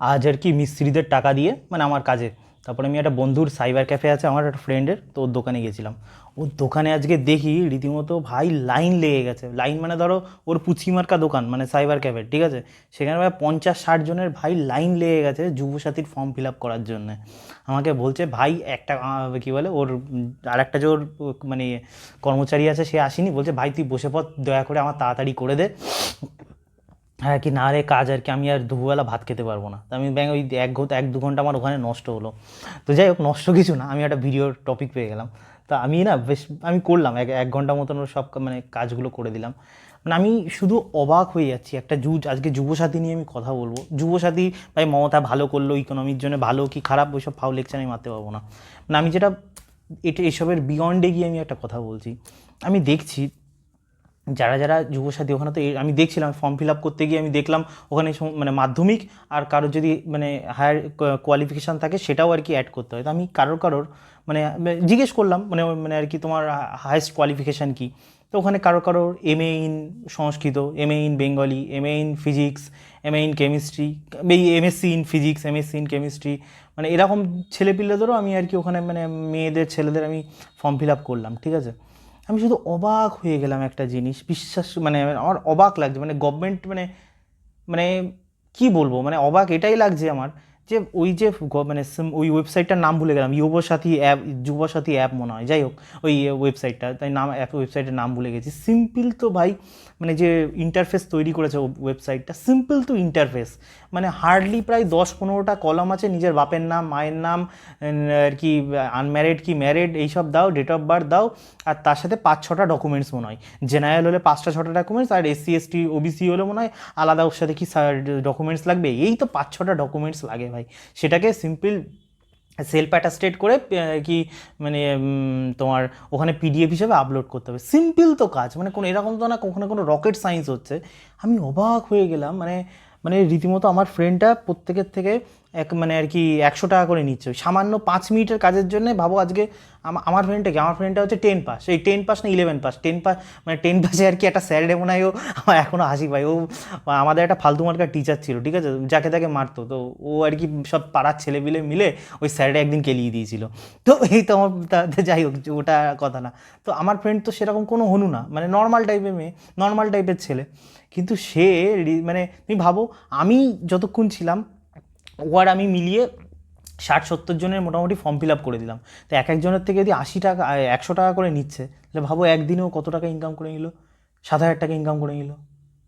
আজ আর কি মিস্ত্রিদের টাকা দিয়ে মানে আমার কাজে। তারপরে আমি একটা বন্ধুর সাইবার ক্যাফে আছে আমার একটা ফ্রেন্ডের, তো ওর দোকানে গেছিলাম। ওর দোকানে আজকে দেখি রীতিমতো ভাই লাইন লেগে গেছে। লাইন মানে ধরো ওর পুচকিমার্কা দোকান মানে সাইবার ক্যাফে, ঠিক আছে, সেখানে ভাই 50-60 জনের ভাই লাইন লেগে গেছে যুবসাথীর ফর্ম ফিল আপ করার জন্যে। আমাকে বলছে ভাই একটা কী বলে ওর আর একটা যে ওর মানে কর্মচারী আছে সে আসেনি, বলছে ভাই তুই বসে পর, দয়া করে আমার তাড়াতাড়ি করে দে। হ্যাঁ কি না রে কাজ আর কি, আমি আর দুপুরবেলা ভাত খেতে পারবো না। তো আমি ব্যাং ওই 1-2 ঘন্টা আমার ওখানে নষ্ট হলো। তো যাই হোক, নষ্ট কিছু না, আমি একটা ভিডিওর টপিক পেয়ে গেলাম। তা আমি না বেশ আমি করলাম 1 ঘন্টা মতন ওর সব মানে কাজগুলো করে দিলাম। মানে আমি শুধু অবাক হয়ে যাচ্ছি একটা আজকে যুবসাথী নিয়ে আমি কথা বলবো। যুবসাথী ভাই মমতা ভালো করলো, ইকোনমির জন্য ভালো কি খারাপ ওইসব ফাউ লেকচার আমি মারতে পারবো না। মানে আমি যেটা এসবের বিয়ন্ডে গিয়ে আমি একটা কথা বলছি। আমি দেখছি যারা যারা যুবসাথী ওখানে, তো আমি দেখছিলাম ফর্ম ফিল আপ করতে গিয়ে আমি দেখলাম ওখানে মানে মাধ্যমিক আর কারোর যদি মানে হায়ার কোয়ালিফিকেশান থাকে সেটাও আর কি অ্যাড করতে হয়। তো আমি কারোর মানে জিজ্ঞেস করলাম মানে মানে আর কি তোমার হায়েস্ট কোয়ালিফিকেশান কী। তো ওখানে কারোর MA in Sanskrit, MA in Bengali, MA in physics, MA in chemistry, MSc in physics, MSc in chemistry, মানে এরকম ছেলেপিলেদেরও আমি আর কি ওখানে মানে মেয়েদের ছেলেদের আমি ফর্ম ফিল আপ করলাম, ঠিক আছে। আমি শুধু অবাক হয়ে গেলাম একটা জিনিস, বিশ্বাস মানে আমার অবাক লাগছে মানে গভর্নমেন্ট মানে মানে কী বলবো, মানে অবাক এটাই লাগছে আমার যে ওই যে মানে ওই ওয়েবসাইটটার নাম ভুলে গেলাম, যুবসাথী অ্যাপ, যুবসাথী অ্যাপ মনে হয়, যাই হোক ওই ওয়েবসাইটটা, তাই নাম ওয়েবসাইটের নাম ভুলে গেছি। সিম্পল তো ভাই, মানে যে ইন্টারফেস তৈরি করেছে ওয়েবসাইটটা, সিম্পল তো ইন্টারফেস, মানে হার্ডলি প্রায় 10-15টা কলাম আছে, নিজের বাপের নাম, মায়ের নাম, আর কি আনম্যারিড কি ম্যারিড এইসব দাও, ডেট অফ বার্থ দাও, আর তার সাথে 5-6টা ডকুমেন্টস মনে হয়। জেনারেল হলে 5-6টা ডকুমেন্টস, আর এসসি এসটি ওবিসি হলে মনে হয় আলাদা ওর সাথে কি ডকুমেন্টস লাগবে, এই তো 5-6টা ডকুমেন্টস লাগে ভাই। সেটাকে সিম্পল সেলফ অ্যাটাস্টেড করে কি মানে তোমার ওখানে পিডিএফ হিসেবে আপলোড করতে হবে। সিম্পল তো কাজ, মানে কোনো এরকম তো না ওখানে কোনো রকেট সায়েন্স হচ্ছে। আমি অবাক হয়ে গেলাম, মানে মানে রীতিমতো আমার ফ্রেন্ডটা প্রত্যেকের থেকে মানে আর কি 100 টাকা করে নিচ্ছে ওই সামান্য 5 মিনিটের কাজের জন্য। ভাবো আজকে আমার ফ্রেন্ডটা হচ্ছে 10 পাস, এই 10 পাস না 11 পাস, 10 পাস মানে 10 পাসে আর কি একটা স্যারডে মনে হয় ও, আমার এখনও হাসি পায়। ও আমাদের একটা ফালতু মার্কার টিচার ছিল, ঠিক আছে, যাকে তাকে মারতো। তো ও আর কি সব পাড়ার ছেলেপিলে মিলে ওই স্যারডে একদিন কেলিয়ে দিয়েছিল। তো এই তো আমার যাই হোক ওটা কথা না। তো আমার ফ্রেন্ড তো সেরকম কোনো হনু না, মানে নর্মাল টাইপের মেয়ে, নর্মাল টাইপের ছেলে, কিন্তু সে মানে তুমি ভাবো আমি যতক্ষণ ছিলাম ও আর আমি মিলিয়ে 60-70 জনের মোটামুটি ফর্ম ফিল আপ করে দিলাম। তো এক একজনের থেকে যদি 80 টাকা 100 টাকা করে নিচ্ছে, তাহলে ভাবো একদিনেও কত টাকা ইনকাম করে নিল, 7,000 টাকা ইনকাম করে নিল।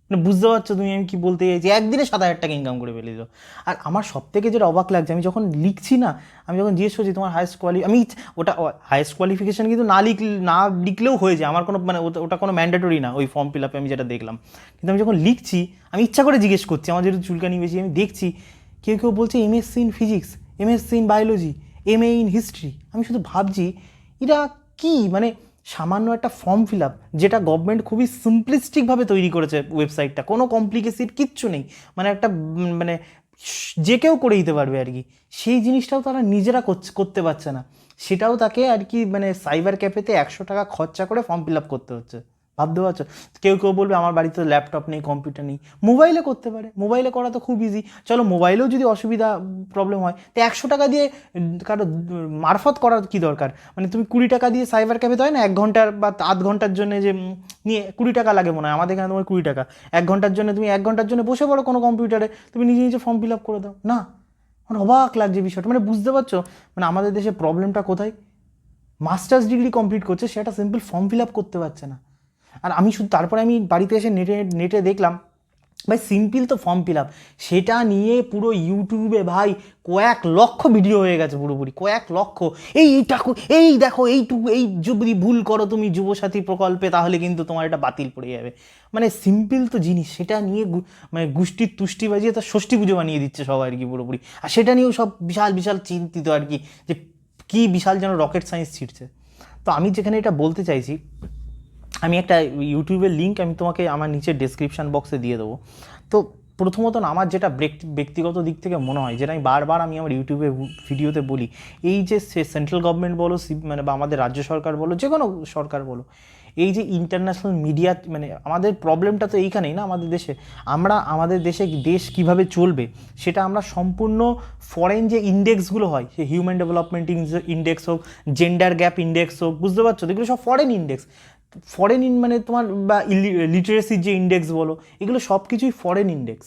মানে বুঝতে পারছো তুমি আমি কি বলতে চাইছি, একদিনে 7,000 টাকা ইনকাম করে ফেলে দিল। আর আমার সব থেকে যেটা অবাক লাগছে, আমি যখন লিখছি না, আমি যখন জিজ্ঞেস করছি তোমার হায়েস্ট আমি ওটা হায়েস্ট কোয়ালিফিকেশান কিন্তু না লিখলেও হয়ে যায়, আমার কোনো মানে ওটা কোনো ম্যান্ডেটরি না ওই ফর্ম ফিল আপে, আমি যেটা দেখলাম। কিন্তু আমি যখন লিখছি আমি ইচ্ছা করে জিজ্ঞেস করছি, আমার যেহেতু চুলকানি বেশি, আমি দেখছি কেউ কেউ বলছে MSc in physics, MSc in biology, MA in history. আমি শুধু ভাবছি এরা কি মানে সামান্য একটা ফর্ম ফিল আপ, যেটা গভর্নমেন্ট খুবই সিম্পলিস্টিকভাবে তৈরি করেছে ওয়েবসাইটটা, কোনো কমপ্লিকেসিড কিচ্ছু নেই, মানে একটা মানে যে কেউ করে দিতে পারবে আর কি, সেই জিনিসটাও তারা নিজেরা করতে পারছে না। সেটাও তাকে আর কি মানে সাইবার ক্যাফেতে 100 টাকা খরচা করে ফর্ম ফিল আপ করতে হচ্ছে। ভাবতে পারছো? কেউ কেউ বলবে আমার বাড়িতে ল্যাপটপ নেই, কম্পিউটার নেই, মোবাইলে করতে পারে, মোবাইলে করা তো খুব ইজি। চলো মোবাইলেও যদি অসুবিধা প্রবলেম হয় তো 100 টাকা দিয়ে কারো মারফত করার কী দরকার। মানে তুমি 20 টাকা দিয়ে সাইবার ক্যাফেতে হয় না 1 ঘন্টার বা আধ ঘন্টার জন্য যে নিয়ে 20 টাকা লাগে মনে হয়, আমাদের এখানে তোমার 20 টাকা 1 ঘন্টার জন্য, তুমি 1 ঘন্টার জন্য বসে পড়ো কোনো কম্পিউটারে, তুমি নিজে নিজে ফর্ম ফিল আপ করে দাও না। মানে অবাক লাগছে বিষয়টা, মানে বুঝতে পারছো মানে আমাদের দেশে প্রবলেমটা কোথায়। মাস্টার্স ডিগ্রি কমপ্লিট করছে, সেটা সিম্পল ফর্ম ফিল আপ করতে পারছে না। আর আমি শুধু তারপরে আমি বাড়িতে এসে নেটে দেখলাম ভাই সিম্পল তো ফর্ম ফিল আপ, সেটা নিয়ে পুরো ইউটিউবে ভাই কয়েক লক্ষ ভিডিও হয়ে গেছে, পুরোপুরি কয়েক লক্ষ। এই দেখো এইটুকু, এই যদি ভুল করো তুমি যুবসাথী প্রকল্পে তাহলে কিন্তু তোমার এটা বাতিল পড়ে যাবে। মানে সিম্পল তো জিনিস, সেটা নিয়ে মানে গোষ্ঠীর তুষ্টি বাজিয়ে তার ষষ্ঠী পুজো বানিয়ে দিচ্ছে সবাই আর কি পুরোপুরি। আর সেটা নিয়েও সব বিশাল বিশাল চিন্তিত আর কি, যে কী বিশাল যেন রকেট সায়েন্স ছিটছে। তো আমি যেখানে এটা বলতে চাইছি, আমি একটা ইউটিউবের লিঙ্ক আমি তোমাকে আমার নিচের ডেসক্রিপশান বক্সে দিয়ে দেবো। তো প্রথমত না আমার যেটা ব্যক্তিগত দিক থেকে মনে হয়, যেটা আমি বারবার আমি আমার ইউটিউবে ভিডিওতে বলি, এই যে সেন্ট্রাল গভর্নমেন্ট বলো মানে বা আমাদের রাজ্য সরকার বলো, যে কোনো সরকার বলো, এই যে ইন্টারন্যাশনাল মিডিয়া, মানে আমাদের প্রবলেমটা তো এইখানেই না আমাদের দেশে। আমাদের দেশে দেশ কিভাবে চলবে সেটা আমরা সম্পূর্ণ ফরেন যে ইন্ডেক্সগুলো হয়, সে হিউম্যান ডেভেলপমেন্ট ইন্ডেক্স হোক, জেন্ডার গ্যাপ ইন্ডেক্স হোক, বুঝতে পারছো, এগুলো সব ফরেন ইন্ডেক্স। মানে তোমার বা লিটারেসির যে ইন্ডেক্স বলো, এগুলো সব কিছুই ফরেন ইন্ডেক্স।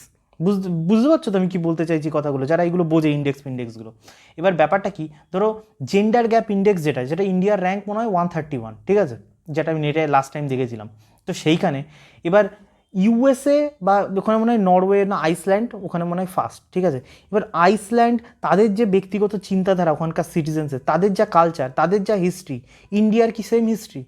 বুঝতে পারছো তো আমি কি বলতে চাইছি কথাগুলো, যারা এগুলো বোঝে ইন্ডেক্সগুলো। এবার ব্যাপারটা কি, ধরো জেন্ডার গ্যাপ ইন্ডেক্স যেটা ইন্ডিয়ার র্যাঙ্ক মনে হয় 131, ঠিক আছে, যেটা আমি নেটে লাস্ট টাইম দেখেছিলাম। তো সেইখানে এবার ইউএসএ বা ওখানে মনে হয় নরওয়ে না আইসল্যান্ড, ওখানে মনে হয় ফার্স্ট, ঠিক আছে। এবার আইসল্যান্ড, তাদের যে ব্যক্তিগত চিন্তাধারা ওখানকার সিটিজেন্সের, তাদের যা কালচার, তাদের যা হিস্ট্রি, ইন্ডিয়ার কি সেম হিস্ট্রি?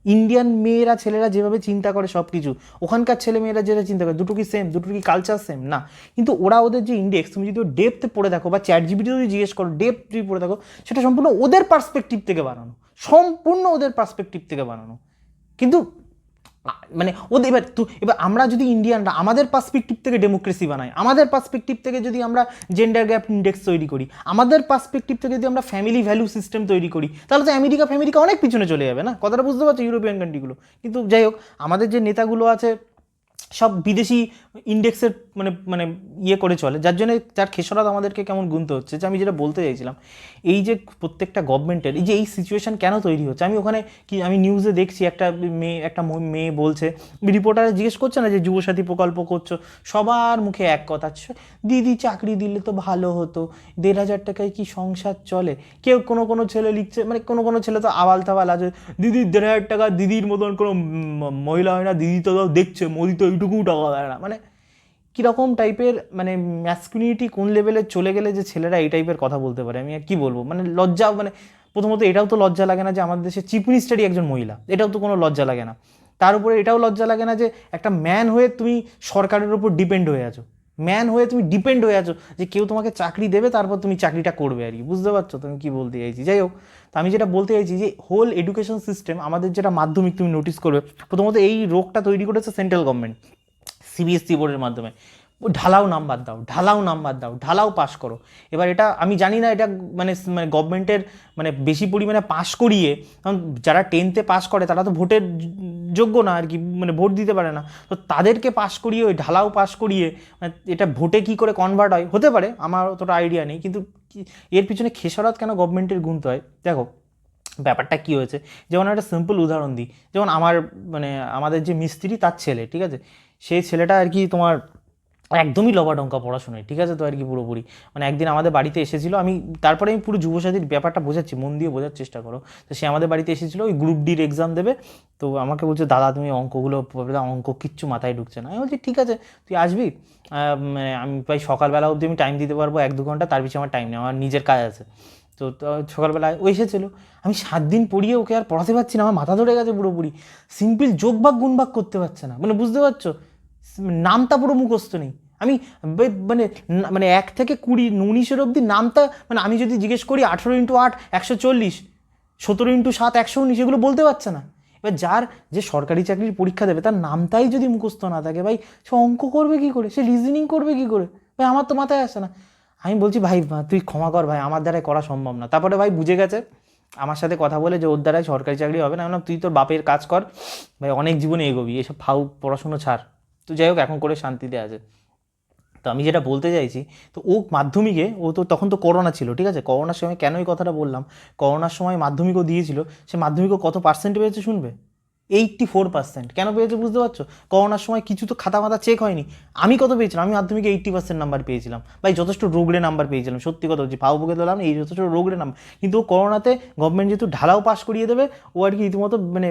ইন্ডিয়ান মেয়েরা ছেলেরা যেভাবে চিন্তা করে সব কিছু, ওখানকার ছেলে মেয়েরা যেটা চিন্তা করে, দুটো কি সেম? দুটো কি কালচার সেম? না। কিন্তু ওদের যে ইন্ডেক্স, তুমি যদি ডেপথে পড়ে দেখো বা চ্যাট জিপিটি যদি জিজ্ঞেস করো, ডেপথ যদি পড়ে দেখো, সেটা সম্পূর্ণ ওদের পার্সপেক্টিভ থেকে বানানো, সম্পূর্ণ ওদের পার্সপেক্টিভ থেকে বানানো। কিন্তু মানে ওদের এবার আমরা যদি ইন্ডিয়ানরা আমাদের পার্সপেক্টিভ থেকে ডেমোক্রেসি বানাই, আমাদের পার্সপেক্টিভ থেকে যদি আমরা জেন্ডার গ্যাপ ইন্ডেক্স তৈরি করি, আমাদের পার্সপেক্টিভ থেকে যদি আমরা ফ্যামিলি ভ্যালু সিস্টেম তৈরি করি, তাহলে তো আমেরিকা অনেক পিছনে চলে যাবে না, কথাটা বুঝতে পারছো, ইউরোপিয়ান কান্ট্রিগুলো। কিন্তু যাই হোক, আমাদের যে নেতাগুলো আছে সব বিদেশি ইন্ডেক্সের মানে মানে ইয়ে করে চলে, যার খেসারত আমাদেরকে কেমন গুনতে হচ্ছে। যে আমি যেটা বলতে চাইছিলাম, এই যে প্রত্যেকটা গভর্নমেন্টের এই যে এই সিচুয়েশান কেন তৈরি হচ্ছে, আমি নিউজে দেখছি একটা মেয়ে বলছে, রিপোর্টারে জিজ্ঞেস করছে না যে যুবসাথী প্রকল্প করছো, সবার মুখে এক কথা, দিদি চাকরি দিলে তো ভালো হতো, 1,500 টাকায় কি সংসার চলে? কেউ কোনো ছেলে লিখছে, মানে কোনো ছেলে তো আবাল তাবাল আছে, দিদি 1,500 টাকা, দিদির মতন কোনো মহিলা হয় না, দিদি তো দেখছে মোদি তো এইটুকু টাকা দেয় না। মানে কীরকম টাইপের মানে ম্যাসকুলিনিটি কোন লেভেলে চলে গেলে যে ছেলেরা এই টাইপের কথা বলতে পারে, আমি আর কী বলবো। মানে লজ্জা, মানে প্রথমত এটাও তো লজ্জা লাগে না যে আমাদের দেশে চিফ মিনিস্টারই একজন মহিলা, এটাও তো কোনো লজ্জা লাগে না। তার উপরে এটাও লজ্জা লাগে না যে একটা ম্যান হয়ে তুমি সরকারের উপর ডিপেন্ড হয়ে আছো, যে কেউ তোমাকে চাকরি দেবে, তারপর তুমি চাকরিটা করবে আর কি। বুঝতে পারছো তুমি কি বলতে চাইছি? যাই হোক, তো আমি যেটা বলতে চাইছি যে হোল এডুকেশন সিস্টেম, আমাদের যেটা মাধ্যমিক, তুমি নোটিস করবে প্রথমত এই রোগটা তৈরি করেছে সেন্ট্রাল গভর্নমেন্ট সিবিএসসি বোর্ডের মাধ্যমে। ও ঢালাও নাম্বার দাও, ঢালাও পাস করো। এবার এটা আমি জানি না, এটা মানে গভর্নমেন্টের মানে বেশি পরিমাণে পাস করিয়ে, কারণ যারা 10th পাস করে তারা তো ভোটের যোগ্য না আর কি, মানে ভোট দিতে পারে না, তো তাদেরকে পাস করিয়ে, ওই ঢালাও পাস করিয়ে, মানে এটা ভোটে কী করে কনভার্ট হয় হতে পারে, আমার অতটা আইডিয়া নেই। কিন্তু এর পিছনে খেসারত কেন গভর্নমেন্টের গুনতে হয়? দেখো ব্যাপারটা কী হয়েছে, যেমন একটা সিম্পল উদাহরণ দিই, যেমন আমাদের যে মিস্ত্রি, তার ছেলে, ঠিক আছে, সেই ছেলেটা আর কি তোমার একদমই লবাডঙ্কা পড়াশোনায়, ঠিক আছে, তো আর কি পুরোপুরি মানে একদিন আমাদের বাড়িতে এসেছিলো, তারপরে আমি পুরো যুবসাথীর ব্যাপারটা বোঝাচ্ছি, মন দিয়ে বোঝার চেষ্টা করো। তো সে আমাদের বাড়িতে এসেছিলো, ওই গ্রুপ ডির এক্সাম দেবে, তো আমাকে বলছে, দাদা তুমি অঙ্ক কিচ্ছু মাথায় ঢুকছে না। আমি বলছি ঠিক আছে, তুই আসবি, মানে আমি প্রায় সকালবেলা অবধি আমি টাইম দিতে পারবো 1-2 ঘন্টা, তার পিছিয়ে আমার টাইম নেই, আমার নিজের কাজ আছে। তো সকালবেলায় ও এসেছিলো, আমি 7 দিন পড়িয়ে ওকে আর পড়াতে পারছি না, আমার মাথা ধরে গেছে পুরোপুরি, সিম্পল যোগ ভাগ গুণ ভাগ করতে পারছে না, মানে বুঝতে পারছো, নামতা পুরো মুখস্থ নেই। আমি মানে মানে 1 থেকে 20 19 অবধি নামতা, মানে আমি যদি জিজ্ঞেস করি 18x8 140, 17x7 119, এগুলো বলতে পারছে না। এবার যে সরকারি চাকরির পরীক্ষা দেবে, তার নামটাই যদি মুখস্থ না থাকে, ভাই সে অঙ্ক করবে কী করে, সে রিজনিং করবে কী করে? ভাই আমার তো মাথায় আসে না। আমি বলছি, ভাই তুই ক্ষমা কর ভাই, আমার দ্বারাই করা সম্ভব না। তারপরে ভাই বুঝে গেছে আমার সাথে কথা বলে যে ওর দ্বারাই সরকারি চাকরি হবে না। তুই তোর বাপের কাজ কর ভাই, অনেক জীবনে এগোবি, এসব পড়াশুনো ছাড়। তো যাই হোক, এখন করে শান্তিতে আছে। তো আমি যেটা বলতে চাইছি, তো ও মাধ্যমিকে, ও তো তখন তো করোনা ছিল, ঠিক আছে, করোনার সময় কেন এই কথাটা বললাম, করোনার সময় মাধ্যমিকও দিয়েছিল, সে মাধ্যমিকও কত পার্সেন্ট পেয়েছে শুনবে? 84%। কেন পেয়েছে বুঝতে পারছো? করোনার সময় কিছু তো খাতা মাথা চেক হয়নি। আমি কত পেয়েছিলাম? আমি মাধ্যমিকে 80% নাম্বার পেয়েছিলাম ভাই, যথেষ্ট রোগড়ে নাম্বার পেয়েছিলাম, সত্যি কথা বলছি, বুকে দিলাম এই যথেষ্ট রোগড়ে নাম্বার। কিন্তু ও করোনাতে গভর্নমেন্ট যেহেতু ঢালাও পাস করিয়ে দেবে, ও আর কি রীতিমতো মানে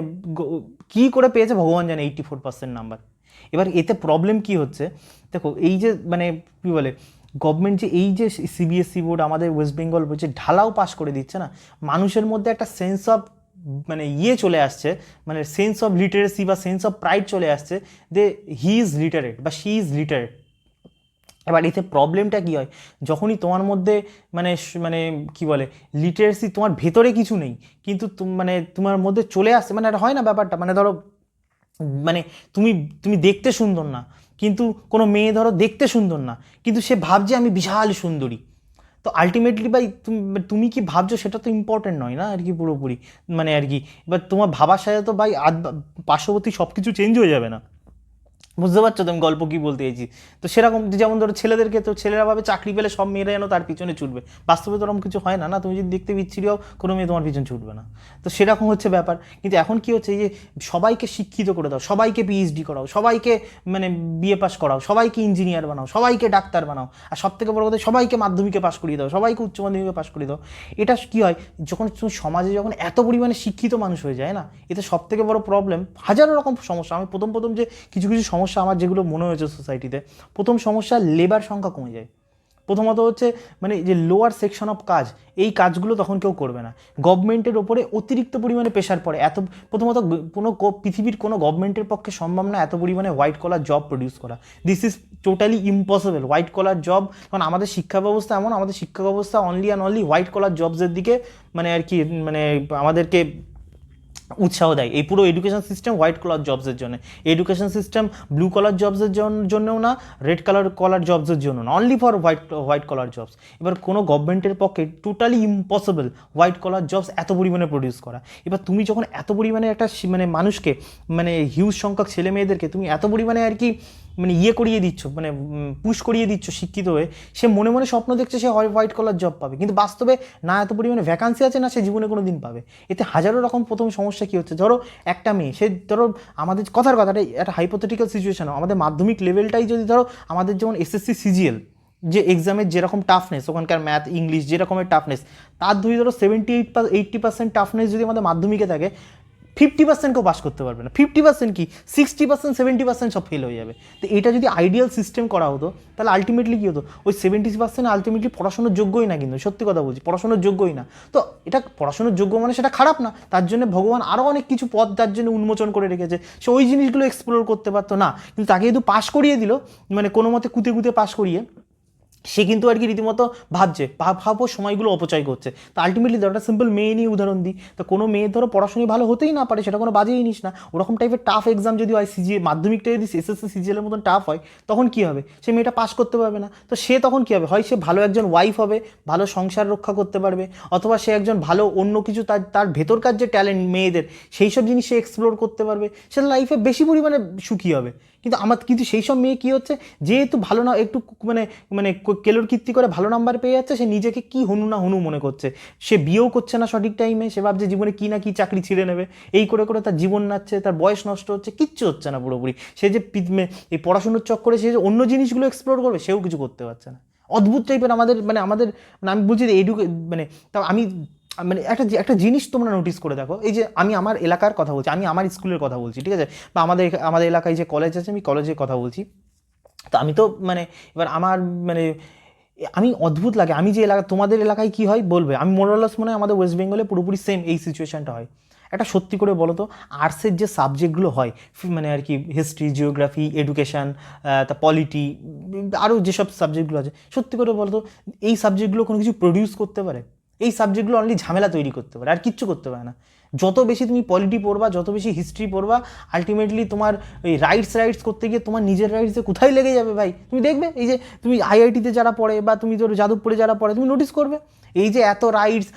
কী করে পেয়েছে ভগবান জানে 84% নাম্বার। এবার এতে প্রবলেম কি হচ্ছে দেখো, এই যে মানে কী বলে, গভর্নমেন্ট যে এই যে সিবিএসসি বোর্ড আমাদের ওয়েস্ট বেঙ্গল বলছে ঢালাও পাস করে দিচ্ছে না, মানুষের মধ্যে একটা সেন্স অফ মানে চলে আসছে, মানে সেন্স অফ লিটারেসি বা সেন্স অফ প্রাইড চলে আসছে যে হি ইজ লিটারেট বা শি ইজ লিটারেট। এবার এতে প্রবলেমটা কী হয়, যখনই তোমার মধ্যে মানে মানে কী বলে লিটারেসি, তোমার ভেতরে কিছু নেই কিন্তু মানে তোমার মধ্যে চলে আসছে, মানে এটা হয় না ব্যাপারটা, মানে ধরো মানে তুমি দেখতে সুন্দর না, কিন্তু কোনো মেয়ে ধরো দেখতে সুন্দর না, কিন্তু সে ভাবছে আমি বিশাল সুন্দরী, তো আলটিমেটলি ভাই তুমি কি ভাবছো সেটা তো ইম্পর্টেন্ট নয় না আর কি পুরোপুরি, মানে আর কি এবার তোমার ভাবার সাথে তো ভাই পার্শ্ববর্তী সব কিছু চেঞ্জ হয়ে যাবে না। বুঝতে পারছো তো আমি গল্প কি বলতে চাইছি? তো সেরকম যেমন ধরো ছেলেদেরকে, তো ছেলেরা ভাবে চাকরি পেলে সব মেয়েরা যেন তার পিছনে ছুটবে, বাস্তবে তো ওরকম কিছু হয় না। না, তুমি যদি দেখতে বিচ্ছিরি হও কোনো মেয়ে তোমার পিছনে ছুটবে না। তো সেরকম হচ্ছে ব্যাপার। কিন্তু এখন কি হচ্ছে, এই যে সবাইকে শিক্ষিত করে দাও, সবাইকে পিএইচডি করাও, সবাইকে মানে বিএ পাস করাও, সবাইকে ইঞ্জিনিয়ার বানাও, সবাইকে ডাক্তার বানাও, আর সব থেকে বড় কথা সবাইকে মাধ্যমিকে পাস করিয়ে দাও, সবাইকে উচ্চ মাধ্যমিকে পাস করিয়ে দাও। এটা কি হয়, যখন তুমি সমাজে যখন এত পরিমাণে শিক্ষিত মানুষ হয়ে যায় না, এতে সব থেকে বড় প্রবলেম হাজারো রকম সমস্যা। আমি প্রথম প্রথম যে কিছু কিছু সমস্যা আমার যেগুলো মনে হয়েছে সোসাইটিতে, প্রথম সমস্যা লেবার সংখ্যা কমে যায়। প্রথমত হচ্ছে মানে যে লোয়ার সেকশন অফ কাজ, এই কাজগুলো তখন কেউ করবে না। গভর্নমেন্টের ওপরে অতিরিক্ত পরিমাণে প্রেশার পড়ে। প্রথমত কোনো পৃথিবীর কোনো গভর্নমেন্টের পক্ষে সম্ভব না এত পরিমাণে হোয়াইট কলার জব প্রডিউস করা। This is totally impossible. White collar job, কারণ আমাদের শিক্ষা ব্যবস্থা এমন, আমাদের শিক্ষা ব্যবস্থা only and only white collar জবসের দিকে মানে আর কি মানে আমাদেরকে উৎসাহ দেয়। এই পুরো এডুকেশন সিস্টেম হোয়াইট কলার জবসের জন্য। এডুকেশন সিস্টেম ব্লু কলার জবসের জন্যও না, রেড কলার জবসের জন্য না, only for white collar jobs. এবার কোনো গভর্নমেন্টের পক্ষে totally impossible white collar jobs এত পরিমাণে প্রডিউস করা। এবার তুমি যখন এত পরিমাণে একটা মানে মানুষকে, মানে হিউজ সংখ্যক ছেলে মেয়েদেরকে তুমি এত পরিমাণে আর কি মানে করিয়ে দিচ্ছ, মানে পুশ করিয়ে দিচ্ছ শিক্ষিত হয়ে, সে মনে মনে স্বপ্ন দেখছে সে হোয়াইট কলার জব পাবে, কিন্তু বাস্তবে না এত পরিমাণে ভ্যাকান্সি আছে, না সে জীবনে কোনো দিন পাবে। এতে হাজারো রকম প্রথম সমস্যা কী হচ্ছে, ধরো একটা মেয়ে, সে ধরো আমাদের কথাটা একটা হাইপোথেটিক্যাল সিচুয়েশন, আমাদের মাধ্যমিক লেভেলটাই যদি ধরো আমাদের যেমন এসএসসি সিজিএল যে এক্সামের যেরকম টাফনেস, ওখানকার ম্যাথ ইংলিশ যেরকমের টাফনেস, তার ধরো 78% টাফনেস যদি আমাদের মাধ্যমিকে থাকে, 50% কেউ পাস করতে পারবে না। 50% কি, 60%, 70% সব ফেল হয়ে যাবে। তো এটা যদি আইডিয়াল সিস্টেম করা হতো, তাহলে আলটিমেটলি কী হতো, ওই 70% আলটিমেটলি পড়াশোনার যোগ্যই না, কিন্তু সত্যি কথা বলছি পড়াশোনার যোগ্যই না। তো এটা পড়াশোনার যোগ্য মানে সেটা খারাপ না, তার জন্য ভগবান আরও অনেক কিছু পথ তার জন্য উন্মোচন করে রেখেছে, সে ওই জিনিসগুলো এক্সপ্লোর করতে পারতো না। কিন্তু তাকে যেহেতু পাস করিয়ে দিল, মানে কোনো মতে কুতে কুতে পাস করিয়ে, সে কিন্তু আর কি রীতিমতো ভাবছে, ভাবো সময়গুলো অপচয় করছে। তো আলটিমেটলি ধরো একটা সিম্পল মেয়ে নিয়ে উদাহরণ দিই, তো কোনো মেয়ে ধরো পড়াশোনায় ভালো হতেই না পারে, সেটা কোনো বাজেই নিস না, ওরকম টাইপের টাফ এক্সাম যদি হয়, মাধ্যমিকটা যদি এসএসসি সিজিএলের মতন টাফ হয়, তখন কী হবে, সে মেয়েটা পাস করতে পারবে না। তো সে তখন কী হবে, হয় সে ভালো একজন ওয়াইফ হবে, ভালো সংসার রক্ষা করতে পারবে, অথবা সে একজন ভালো অন্য কিছু তার ভেতরকার যে ট্যালেন্ট মেয়েদের, সেই সব জিনিস সে এক্সপ্লোর করতে পারবে, সে লাইফে বেশি পরিমাণে সুখী হবে। কিন্তু সেই সব মেয়ে কী হচ্ছে, যেহেতু ভালো না একটু মানে মানে কেলোর কীর্তি করে ভালো নাম্বার পেয়ে যাচ্ছে, সে নিজেকে কি হনু না হনু মনে করছে, সে বিয়েও করছে না সঠিক টাইমে, সে ভাবছে জীবনে কী না কী চাকরি ছিঁড়ে নেবে, এই করে করে তার জীবন নাচ্ছে, তার বয়স নষ্ট হচ্ছে, কিচ্ছু হচ্ছে না পুরোপুরি। সে যে এই পড়াশুনোর চক্করে সে যে অন্য জিনিসগুলো এক্সপ্লোর করবে, সেও কিছু করতে পারছে না। অদ্ভুত টাইপের আমাদের আমি বলছি মানে তা আমি মানে একটা জিনিস তোমরা নোটিস করে দেখো, এই যে আমি আমার এলাকার কথা বলছি, আমি আমার স্কুলের কথা বলছি, ঠিক আছে, বা আমাদের এলাকায় যে কলেজ আছে, আমি কলেজের কথা বলছি। তো আমি তো মানে এবার আমার মানে আমি অদ্ভুত লাগে, আমি যে এলাকা, তোমাদের এলাকায় কী হয় বলবে, আমি মোরালস মনে হয় আমাদের ওয়েস্ট বেঙ্গলে পুরোপুরি সেম এই সিচুয়েশানটা হয়। একটা সত্যি করে বলো তো, আর্টসের যে সাবজেক্টগুলো হয়, মানে আর কি হিস্ট্রি, জিওগ্রাফি, এডুকেশান, তা পলিটি, আরও যেসব সাবজেক্টগুলো আছে, সত্যি করে বলো তো এই সাবজেক্টগুলো কোনো কিছু প্রডিউস করতে পারে? এই সাবজেক্টগুলো অনলি ঝামেলা তৈরি করতে পারে, আর কিচ্ছু করতে পারে না। যত বেশি তুমি পলিটি পড়বা, যত বেশি হিস্ট্রি পড়বা, আলটিমেটলি তোমার ওই রাইটস করতে গিয়ে তোমার নিজের রাইটসে কোথায় লেগে যাবে ভাই। তুমি দেখবে এই যে তুমি আইআইটিতে যারা পড়ে, বা তুমি ধরো যাদবপুরে যারা পড়ে, তুমি নোটিস করবে এই যে এত রাইটস,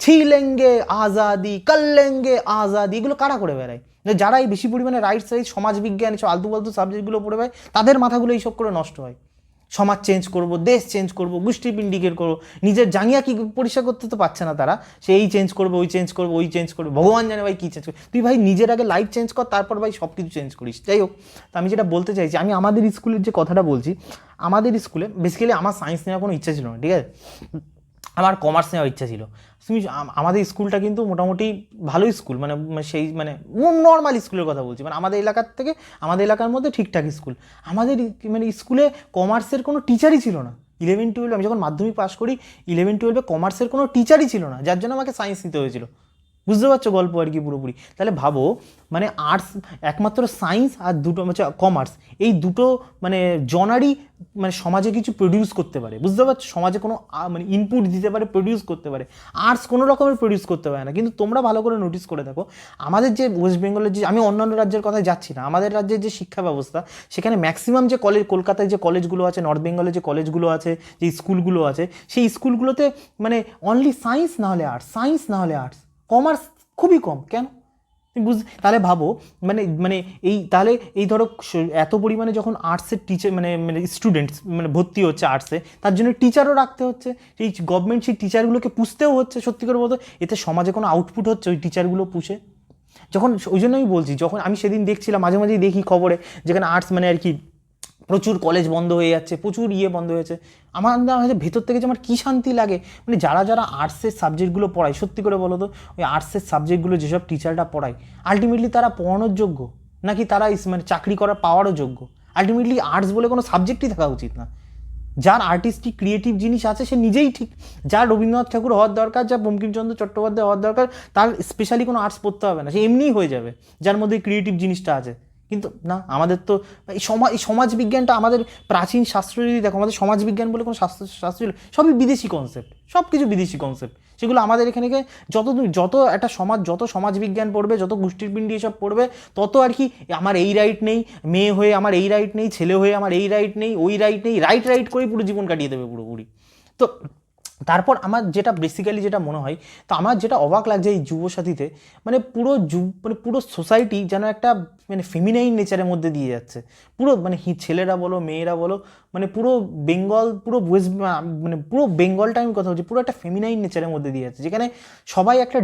ছিলেঙ্গে আজাদি, কাল্লেঙ্গে আজাদি, এগুলো কারা করে বেড়ায়? যারা এই বেশি পরিমাণে রাইটস সমাজবিজ্ঞান, এসব আলতু ফালতু সাবজেক্টগুলো পড়ে ভাই, তাদের মাথাগুলো এইসব করে নষ্ট হয়। সমাজ চেঞ্জ করব, দেশ চেঞ্জ করব, গোষ্ঠী পিণ্ডিকের করবো, নিজের জাঙ্গিয়া কি পরিষ্কার করতে তো পারছে না তারা, সে এই চেঞ্জ করবে, ওই চেঞ্জ করবে, ওই চেঞ্জ করবে, ভগবান জানে ভাই কী চেঞ্জ করবে। তুই ভাই নিজের আগে লাইফ চেঞ্জ কর, তারপর ভাই সব কিছু চেঞ্জ করিস। যাই হোক, তো আমি যেটা বলতে চাইছি, আমি আমাদের স্কুলের যে কথাটা বলছি, আমাদের স্কুলে বেসিক্যালি আমার সায়েন্স নেওয়ার কোনো ইচ্ছা ছিল না, ঠিক আছে, আমার কমার্স নেওয়ার ইচ্ছা ছিল। তুমি আমাদের স্কুলটা কিন্তু মোটামুটি ভালো স্কুল, মানে সেই মানে নর্মাল স্কুলের কথা বলছি, মানে আমাদের এলাকার থেকে, আমাদের এলাকার মধ্যে ঠিকঠাক স্কুল। আমাদের মানে স্কুলে কমার্সের কোনো টিচারই ছিল না। 11-12 আমি যখন মাধ্যমিক পাস করি, 11-12 কমার্সের কোনো টিচারই ছিল না, যার জন্য আমাকে সায়েন্স নিতে হয়েছিল। বুঝতে পারছো গল্প আর কি পুরোপুরি। তাহলে ভাবো মানে আর্টস একমাত্র সায়েন্স আর দুটো হচ্ছে কমার্স, এই দুটো মানে জনারই মানে সমাজে কিছু প্রডিউস করতে পারে, বুঝতে পারছো, সমাজে কোনো মানে ইনপুট দিতে পারে, প্রডিউস করতে পারে। আর্টস কোনো রকমের প্রডিউস করতে পারে না। কিন্তু তোমরা ভালো করে নোটিস করে দেখো আমাদের যে ওয়েস্ট বেঙ্গলের যে, আমি অন্যান্য রাজ্যের কথায় যাচ্ছি না, আমাদের রাজ্যের যে শিক্ষা ব্যবস্থা সেখানে ম্যাক্সিমাম যে কলেজ, কলকাতায় যে কলেজগুলো আছে, নর্থ বেঙ্গলে যে কলেজগুলো আছে, যে স্কুলগুলো আছে, সেই স্কুলগুলোতে মানে অনলি সায়েন্স না হলে আর্টস, সায়েন্স না হলে আর্টস, কমার্স খুবই কম। কেন তুমি তাহলে ভাবো মানে মানে এই তাহলে এই ধরো এত পরিমাণে যখন আর্টসের টিচার মানে মানে স্টুডেন্টস মানে ভর্তি হচ্ছে আর্টসে, তার জন্য টিচারও রাখতে হচ্ছে, সেই গভর্নমেন্ট সেই টিচারগুলোকে পুষতেও হচ্ছে। সত্যি করে বলতো এতে সমাজে কোনো আউটপুট হচ্ছে ওই টিচারগুলো পুষে? যখন ওই জন্য আমি বলছি, যখন আমি সেদিন দেখছিলাম, মাঝে মাঝেই দেখি খবরে যেখানে আর্টস মানে আর কি প্রচুর কলেজ বন্ধ হয়ে যাচ্ছে, প্রচুর বন্ধ হয়েছে, আমার হচ্ছে ভেতর থেকে যে আমার কী শান্তি লাগে। মানে যারা যারা আর্টসের সাবজেক্টগুলো পড়ায়, সত্যি করে বলো তো ওই আর্টসের সাবজেক্টগুলো যেসব টিচাররা পড়ায় আলটিমেটলি তারা পড়ানোর যোগ্য নাকি তারা মানে চাকরি করার পাওয়ারও যোগ্য? আলটিমেটলি আর্টস বলে কোনো সাবজেক্টই থাকা উচিত না। যার আর্টিস্টিক ক্রিয়েটিভ জিনিস আছে সে নিজেই ঠিক, যার রবীন্দ্রনাথ ঠাকুর হওয়ার দরকার, যার বঙ্কিমচন্দ্র চট্টোপাধ্যায় হওয়ার দরকার, তার স্পেশালি কোনো আর্টস পড়তে হবে না, সে এমনিই হয়ে যাবে যার মধ্যে ক্রিয়েটিভ জিনিসটা আছে। কিন্তু না, আমাদের তো এই সমাজবিজ্ঞানটা আমাদের প্রাচীন শাস্ত্র যদি দেখো, আমাদের সমাজবিজ্ঞান বলে কোনো শাস্ত্র সবই বিদেশি কনসেপ্ট, সব কিছু বিদেশি কনসেপ্ট। সেগুলো আমাদের এখানে যত একটা সমাজ, যত সমাজবিজ্ঞান পড়বে, যত গোষ্ঠীর পিণ্ডি এসব পড়বে, তত আর কি আমার এই রাইট নেই, মেয়ে হয়ে আমার এই রাইট নেই, ছেলে হয়ে আমার এই রাইট নেই, ওই রাইট নেই, রাইট করেই পুরো জীবন কাটিয়ে দেবে পুরোপুরি। তো তারপর আমার যেটা বেসিক্যালি যেটা মনে হয়, তো আমার যেটা অবাক লাগছে এই যুবসাথীতে, মানে পুরো সোসাইটি যেন একটা মানে ফেমিনাইন নেচারের মধ্যে দিয়ে যাচ্ছে পুরো, মানে ছেলেরা বলো মেয়েরা বলো, মানে পুরো বেঙ্গল, পুরো ওয়েস্ট মানে পুরো বেঙ্গলটা আমি কথা বলছি, পুরো একটা ফেমিনাইন নেচারের মধ্যে দিয়ে যাচ্ছে, যেখানে সবাই একটা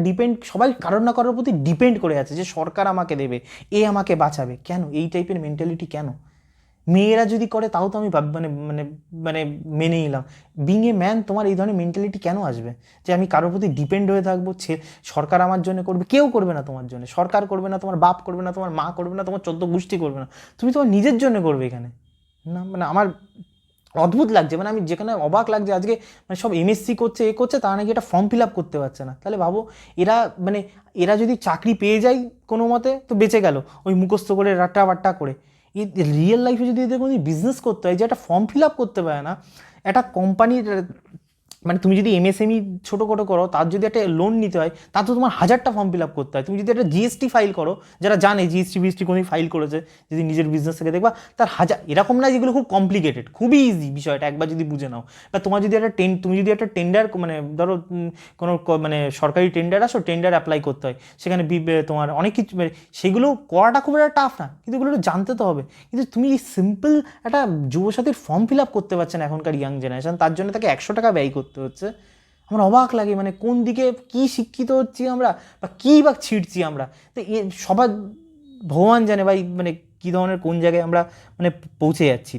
সবাই কারোর না কারোর প্রতি ডিপেন্ড করে আছে যে সরকার আমাকে দেবে, এ আমাকে বাঁচাবে। কেন এই টাইপের মেন্টালিটি কেন? মেয়েরা যদি করে তাও তো আমি মানে মানে মানে মেনে নিলাম। বিং এ ম্যান তোমার এই ধরনের মেন্টালিটি কেন আসবে যে আমি কারোর প্রতি ডিপেন্ড হয়ে থাকবো? সরকার আমার জন্য করবে? কেউ করবে না তোমার জন্য, সরকার করবে না, তোমার বাপ করবে না, তোমার মা করবে না, তোমার 14 গোষ্ঠী করবে না, তুমি তোমার নিজের জন্য করবে এখানে। না মানে আমার অদ্ভুত লাগছে, মানে আমি যেখানে অবাক লাগছে আজকে, মানে সব এমএসসি করছে, এ করছে, তারা নাকি এটা ফর্ম ফিল আপ করতে পারছে না। তাহলে ভাবো এরা মানে এরা যদি চাকরি পেয়ে যায় কোনো মতে তো বেঁচে গেল, ওই মুখস্থ করে রাট্টা বাট্টা করে। রিয়েল লাইফে যদি এদের কোনো বিজনেস করতে হয়, যে একটা ফর্ম ফিল আপ করতে পারে না একটা কোম্পানির, মানে তুমি যদি এমএসএমই ছোটো খাটো করো, তার যদি একটা লোন নিতে হয় তা তো তোমার 1000টা ফর্ম ফিল আপ করতে হয়। তুমি যদি একটা জিএসটি ফাইল করো, যারা জানে জিএসটি বিএসটি কোনো ফাইল করেছে, যদি নিজের বিজনেস থেকে দেখবা, তার এরকম না যেগুলো খুব কমপ্লিকেটেড, খুবই ইজি বিষয়টা একবার যদি বুঝে নাও। বা তোমার যদি একটা তুমি যদি একটা টেন্ডার মানে ধরো কোনো মানে সরকারি টেন্ডার আসো, টেন্ডার অ্যাপ্লাই করতে হয়, সেখানে তোমার অনেক কিছু সেগুলো করাটা খুব একটা টাফ না, কিন্তু এগুলো জানতে তো হবে। কিন্তু তুমি এই সিম্পল একটা যুবসাথীর ফর্ম ফিল আপ করতে পারছে না এখনকার ইয়াং জেনারেশন, তার জন্য তাকে 100 টাকা ব্যয় করতে হচ্ছে। আমার অবাক লাগে, মানে কোন দিকে কি শিক্ষিত হচ্ছি আমরা, বা কী বা ছিঁড়ছি আমরা। তো সবার ভগবান জানে ভাই, মানে কী ধরনের কোন জায়গায় আমরা মানে পৌঁছে যাচ্ছি।